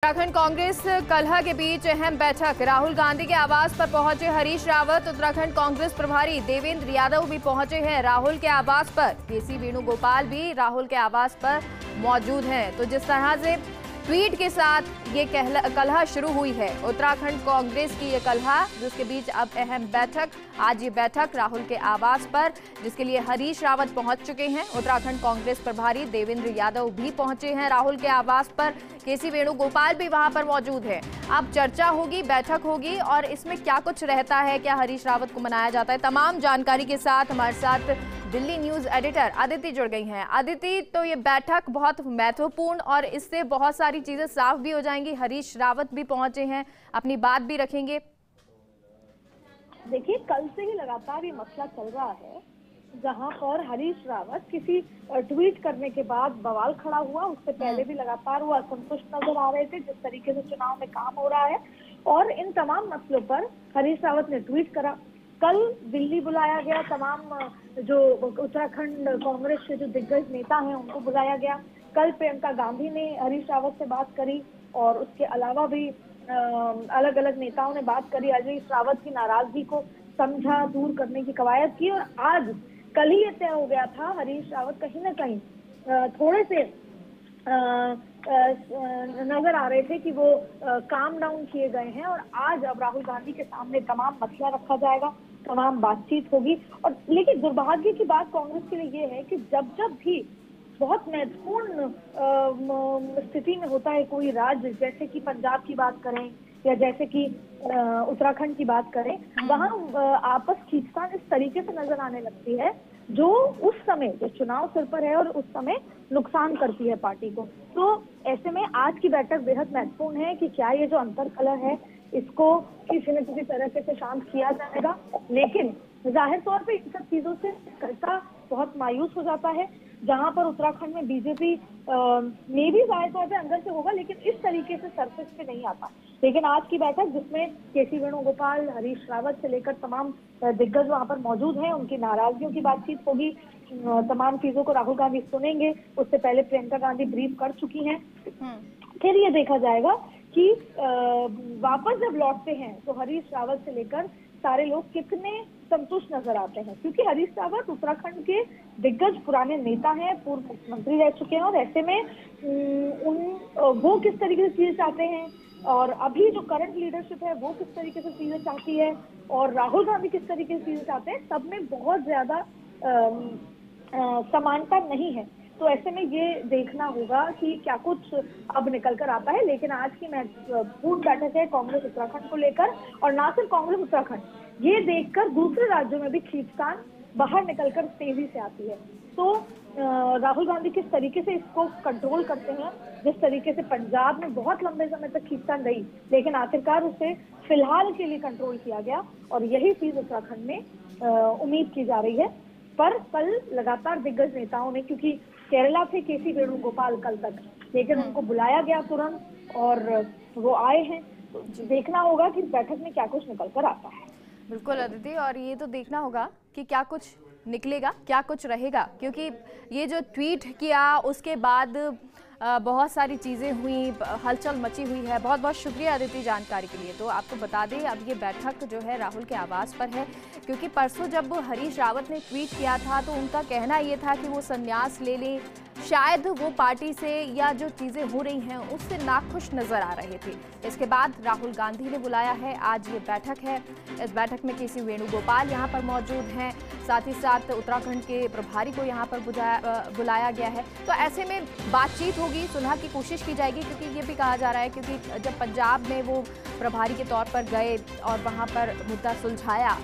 उत्तराखंड कांग्रेस कलह के बीच अहम बैठक। राहुल गांधी के आवास पर पहुंचे हरीश रावत। उत्तराखंड कांग्रेस प्रभारी देवेंद्र यादव भी पहुंचे हैं राहुल के आवास पर। केसी वेणुगोपाल भी राहुल के आवास पर मौजूद हैं। तो जिस तरह से ट्वीट के साथ ये कलह शुरू हुई है, उत्तराखंड कांग्रेस की ये कलह, जिसके बीच अब अहम बैठक। आज ये बैठक राहुल के आवास पर, जिसके लिए हरीश रावत पहुंच चुके हैं। उत्तराखंड कांग्रेस प्रभारी देवेंद्र यादव भी पहुंचे हैं राहुल के आवास पर। केसी वेणुगोपाल भी वहां पर मौजूद है। अब चर्चा होगी, बैठक होगी और इसमें क्या कुछ रहता है, क्या हरीश रावत को मनाया जाता है, तमाम जानकारी के साथ हमारे साथ दिल्ली न्यूज एडिटर अदिति जुड़ गई हैं। अदिति, तो ये बैठक बहुत महत्वपूर्ण और इससे बहुत सारी चीजें साफ भी हो जाएंगी। हरीश रावत भी पहुंचे हैं, अपनी बात भी रखेंगे। देखिए, कल से ही लगातार ये मसला चल रहा है, जहां पर हरीश रावत किसी ट्वीट करने के बाद बवाल खड़ा हुआ। उससे पहले भी लगातार वो असंतुष्ट नजर आ रहे थे जिस तरीके से चुनाव में काम हो रहा है, और इन तमाम मसलों पर हरीश रावत ने ट्वीट करा। कल दिल्ली बुलाया गया, तमाम जो उत्तराखंड कांग्रेस के जो दिग्गज नेता हैं उनको बुलाया गया। कल प्रियंका गांधी ने हरीश रावत से बात करी और उसके अलावा भी अलग अलग नेताओं ने बात करी। हरीश रावत की नाराजगी को समझा, दूर करने की कवायद की। और आज कल ही ये तय हो गया था, हरीश रावत कहीं ना कहीं थोड़े से नजर आ रहे थे कि वो काम डाउन किए गए हैं। और आज अब राहुल गांधी के सामने तमाम मसला रखा जाएगा, तमाम बातचीत होगी। और लेकिन दुर्भाग्य की बात कांग्रेस के लिए ये है कि जब जब भी बहुत महत्वपूर्ण स्थिति में होता है कोई राज्य, जैसे कि पंजाब की बात करें या जैसे कि उत्तराखंड की बात करें, वहां आपस खींचतान इस तरीके से नजर आने लगती है जो उस समय, जो चुनाव सिर पर है और उस समय नुकसान करती है पार्टी को। तो ऐसे में आज की बैठक बेहद महत्वपूर्ण है कि क्या ये जो अंतर कलह है इसको किसी न किसी तरीके से शांत किया जाएगा। लेकिन जाहिर तौर पे इन सब चीजों से करता बहुत मायूस हो जाता है, जहां पर उत्तराखंड में बीजेपी में भी जाहिर तौर पे अंदर से होगा, लेकिन इस तरीके से सरफेस पे नहीं आता। लेकिन आज की बैठक, जिसमें केसी वेणुगोपाल, हरीश रावत से लेकर तमाम दिग्गज वहां पर मौजूद हैं, उनकी नाराजगियों की बातचीत होगी, तमाम चीजों को राहुल गांधी सुनेंगे। उससे पहले प्रियंका गांधी ब्रीफ कर चुकी हैं। फिर ये देखा जाएगा कि वापस जब लौटते हैं तो हरीश रावत से लेकर सारे लोग कितने संतुष्ट नजर आते हैं, क्योंकि हरीश रावत उत्तराखंड के दिग्गज पुराने नेता हैं, पूर्व मुख्यमंत्री रह चुके हैं। और ऐसे में वो किस तरीके से चीजें चाहते हैं और अभी जो करंट लीडरशिप है वो किस तरीके से चीजें चाहती है और राहुल गांधी किस तरीके से चीजें चाहते हैं, सब में बहुत ज्यादा समानता नहीं है। तो ऐसे में ये देखना होगा कि क्या कुछ अब निकल कर आता है। लेकिन आज की महत्वपूर्ण बैठक है कांग्रेस उत्तराखंड को लेकर, और ना सिर्फ कांग्रेस उत्तराखंड, ये देखकर दूसरे राज्यों में भी खींचतान बाहर निकलकर तेजी से आती है। तो राहुल गांधी किस तरीके से इसको कंट्रोल करते हैं, जिस तरीके से पंजाब में बहुत लंबे समय तक खींचतान रही, लेकिन आखिरकार उसे फिलहाल के लिए कंट्रोल किया गया, और यही चीज उत्तराखंड में उम्मीद की जा रही है। पर कल लगातार दिग्गज नेताओं ने, क्योंकि केरला थे केसी वेणुगोपाल कल तक, लेकिन उनको बुलाया गया तुरंत और वो आए हैं। तो देखना होगा कि बैठक में क्या कुछ निकल कर आता है। बिल्कुल अदिति, और ये तो देखना होगा कि क्या कुछ निकलेगा, क्या कुछ रहेगा, क्योंकि ये जो ट्वीट किया उसके बाद बहुत सारी चीज़ें हुई, हलचल मची हुई है। बहुत बहुत शुक्रिया अदिति जानकारी के लिए। तो आपको बता दें, अब ये बैठक जो है राहुल के आवास पर है, क्योंकि परसों जब हरीश रावत ने ट्वीट किया था तो उनका कहना ये था कि वो संन्यास ले लें। शायद वो पार्टी से या जो चीज़ें हो रही हैं उससे नाखुश नजर आ रहे थे। इसके बाद राहुल गांधी ने बुलाया है, आज ये बैठक है। इस बैठक में केसी वेणुगोपाल यहाँ पर मौजूद हैं, साथ ही साथ उत्तराखंड के प्रभारी को यहाँ पर बुलाया गया है। तो ऐसे में बातचीत होगी, सुलह की कोशिश की जाएगी, क्योंकि ये भी कहा जा रहा है क्योंकि जब पंजाब में वो प्रभारी के तौर पर गए और वहाँ पर मुद्दा सुलझाया,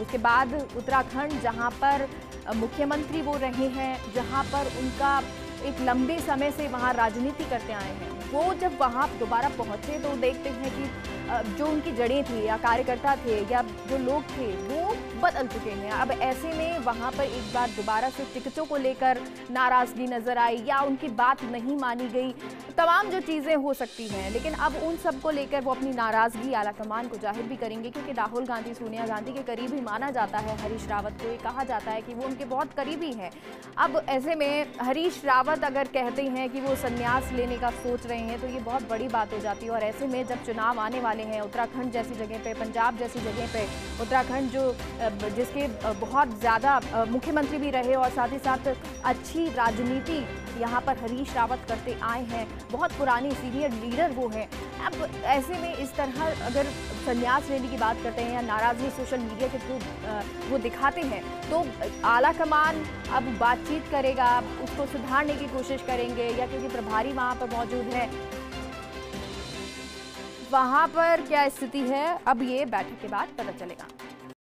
उसके बाद उत्तराखंड जहाँ पर मुख्यमंत्री वो रहे हैं, जहाँ पर उनका एक लंबे समय से वहाँ राजनीति करते आए हैं, वो जब वहाँ दोबारा पहुँचे तो देखते हैं कि जो उनकी जड़ें थी या कार्यकर्ता थे या जो लोग थे वो बदल चुके हैं। अब ऐसे में वहाँ पर एक बार दोबारा से टिकटों को लेकर नाराजगी नजर आई या उनकी बात नहीं मानी गई, तमाम जो चीज़ें हो सकती हैं। लेकिन अब उन सब को लेकर वो अपनी नाराजगी आलाकमान को जाहिर भी करेंगे, क्योंकि राहुल गांधी सोनिया गांधी के करीबी माना जाता है हरीश रावत को। ये कहा जाता है कि वो उनके बहुत करीबी हैं। अब ऐसे में हरीश रावत अगर कहते हैं कि वो संन्यास लेने का सोच रहे हैं तो ये बहुत बड़ी बात हो जाती है। और ऐसे में जब चुनाव आने वाले हैं, उत्तराखंड जैसी जगह पे, पंजाब जैसी जगह पे, उत्तराखंड जो जिसके बहुत ज़्यादा मुख्यमंत्री भी रहे और साथ ही साथ अच्छी राजनीति यहाँ पर हरीश रावत करते आए हैं, बहुत पुरानी सीनियर लीडर वो हैं। अब ऐसे में इस तरह अगर संन्यास लेने की बात करते हैं या नाराज़गी सोशल मीडिया के थ्रू वो दिखाते हैं तो आला कमान अब बातचीत करेगा, उसको सुधारने की कोशिश करेंगे, या क्योंकि प्रभारी वहाँ पर मौजूद है, वहाँ पर क्या स्थिति है अब ये बैठक के बाद पता चलेगा।